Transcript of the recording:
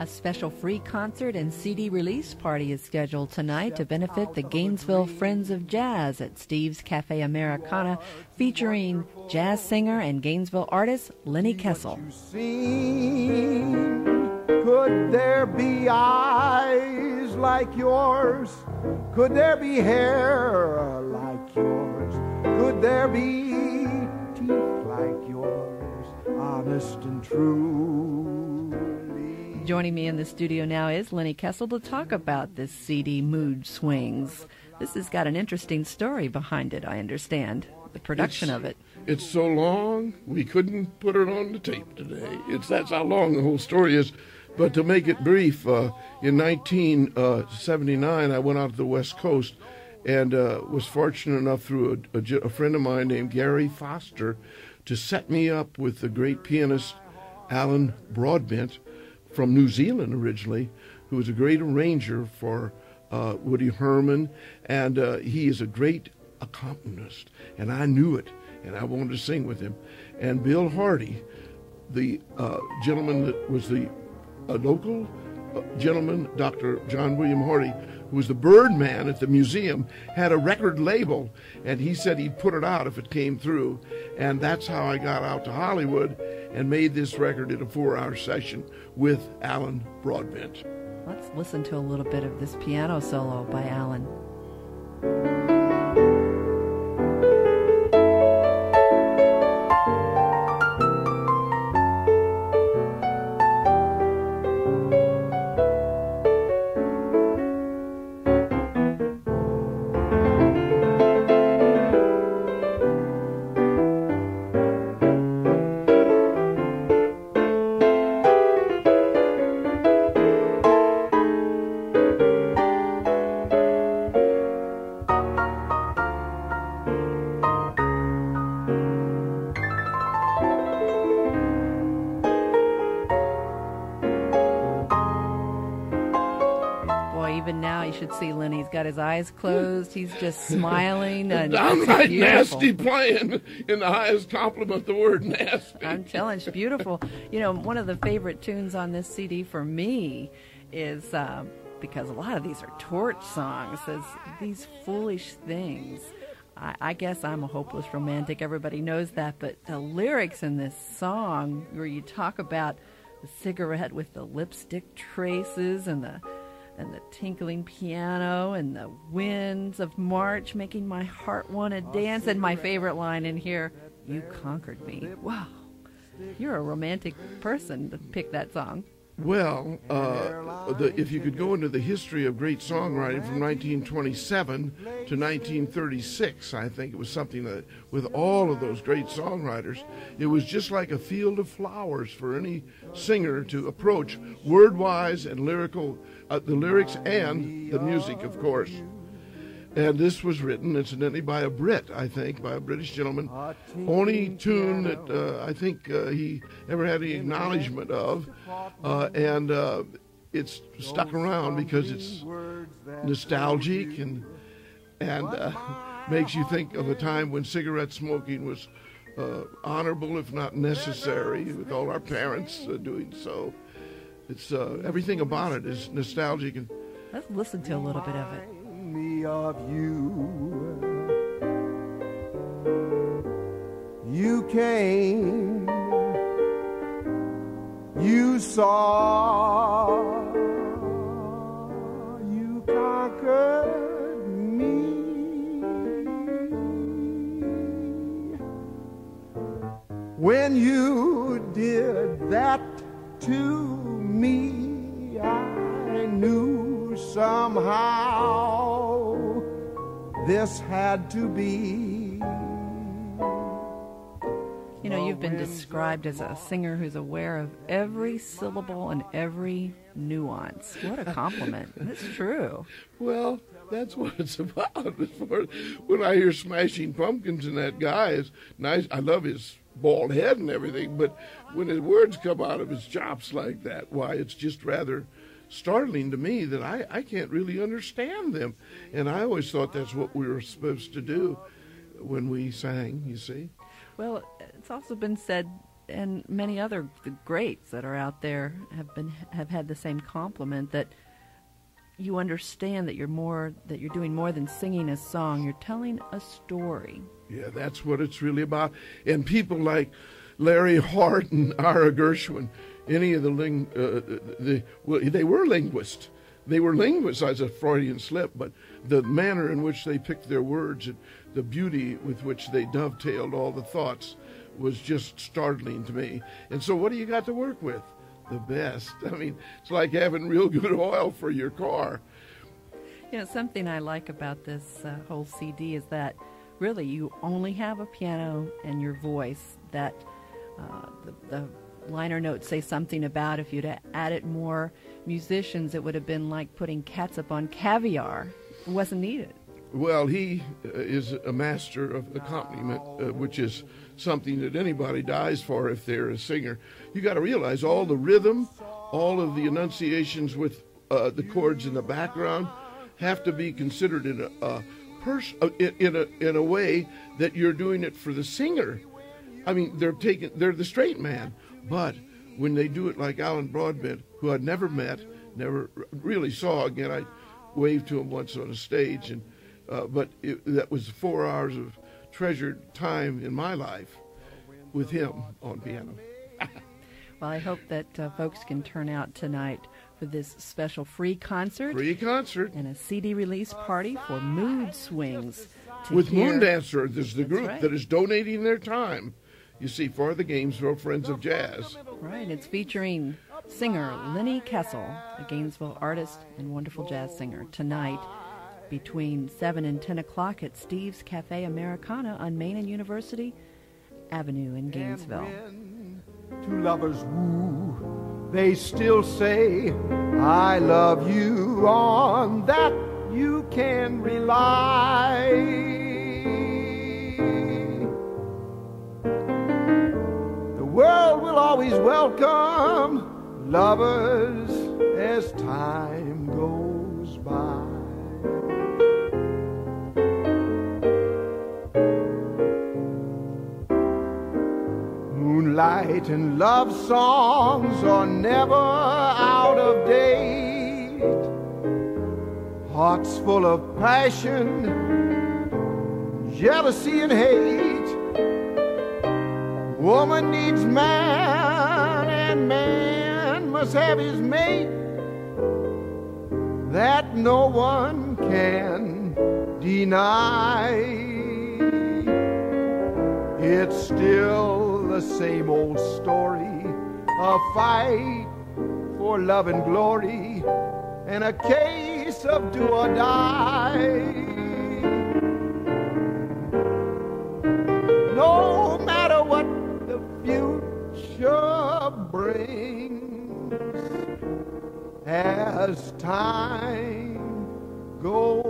A special free concert and CD release party is scheduled tonight to benefit the Gainesville Friends of Jazz at Steve's Cafe Americana, featuring jazz singer and Gainesville artist Lennie Kesl. Could there be eyes like yours? Could there be hair like yours? Could there be teeth like yours, honest and true? Joining me in the studio now is Lennie Kesl to talk about this CD, Mood Swings. This has got an interesting story behind it, I understand, the production of it. It's so long, we couldn't put it on the tape today. That's how long the whole story is. But to make it brief, in 1979, I went out to the West Coast and was fortunate enough through a friend of mine named Gary Foster to set me up with the great pianist Alan Broadbent from New Zealand originally, who was a great arranger for Woody Herman, and he is a great accompanist, and I knew it, and I wanted to sing with him. And Bill Hardy, the gentleman that was the local gentleman, Dr. John William Hardy, who was the Birdman at the museum, had a record label, and he said he'd put it out if it came through. And that's how I got out to Hollywood and made this record in a 4-hour session with Alan Broadbent. Let's listen to a little bit of this piano solo by Alan. Even now, you should see Lennie. He's got his eyes closed. He's just smiling. And downright nasty playing, in the highest compliment, the word nasty. I'm telling you, it's beautiful. You know, one of the favorite tunes on this CD for me is, because a lot of these are torch songs, is These Foolish Things. I guess I'm a hopeless romantic. Everybody knows that. But the lyrics in this song, where you talk about the cigarette with the lipstick traces and the tinkling piano and the winds of March making my heart want to dance. And my favorite line in here, you conquered me. Wow, you're a romantic person to pick that song. Well, if you could go into the history of great songwriting from 1927 to 1936, I think it was something that, with all of those great songwriters, it was just like a field of flowers for any singer to approach, word-wise and lyrical, the lyrics and the music, of course. And this was written, incidentally, by a Brit, I think, by a British gentleman. Only tune that I think he ever had any acknowledgement of. And it's stuck around because it's nostalgic and makes you think of a time when cigarette smoking was honorable, if not necessary, with all our parents doing so. It's everything about it is nostalgic. And let's listen to a little bit of it. Of you, you came, you saw, you conquered me. When you did that to me, I knew somehow this had to be. You know, you've been described as a singer who's aware of every syllable and every nuance. What a compliment. That's true. Well, that's what it's about. When I hear Smashing Pumpkins and that guy is nice, I love his bald head and everything, but when his words come out of his chops like that, why, it's just rather startling to me that I can't really understand them. And I always thought that's what we were supposed to do when we sang, you see. Well, it's also been said and many other greats that are out there have had the same compliment, that you understand that you're doing more than singing a song. You're telling a story. Yeah, that's what it's really about. And people like Larry Hart and Ira Gershwin, any of they were linguists. They were linguists as a Freudian slip, but the manner in which they picked their words and the beauty with which they dovetailed all the thoughts was just startling to me. And so what do you got to work with? The best. I mean, it's like having real good oil for your car. You know, something I like about this whole CD is that really you only have a piano and your voice. That the liner notes say something about if you'd added more musicians, it would have been like putting catsup on caviar. It wasn't needed. Well, he is a master of accompaniment, which is something that anybody dies for if they're a singer. You got to realize all the rhythm, all of the enunciations with the chords in the background have to be considered in a way that you're doing it for the singer. I mean, they're the straight man, but when they do it like Alan Broadbent, who I'd never met, never really saw again, I waved to him once on a stage, and but that was 4 hours of treasured time in my life with him on piano. Well, I hope that folks can turn out tonight for this special free concert. Free concert. And a CD release party for Mood Swings. With Moondancer, there's the group right. that is donating their time, you see, for the Gainesville Friends of Jazz. Right, it's featuring singer Lennie Kesl, a Gainesville artist and wonderful jazz singer, tonight between 7 and 10 o'clock at Steve's Cafe Americana on Main and University Avenue in Gainesville. Two lovers woo, they still say, I love you, on that you can rely. The world will always welcome lovers as time goes by. Moonlight and love songs are never out of date. Hearts full of passion, jealousy and hate. Woman needs man and man must have his mate. That no one can deny. It's still the same old story, a fight for love and glory, and a case of do or die. No matter what the future brings, as time goes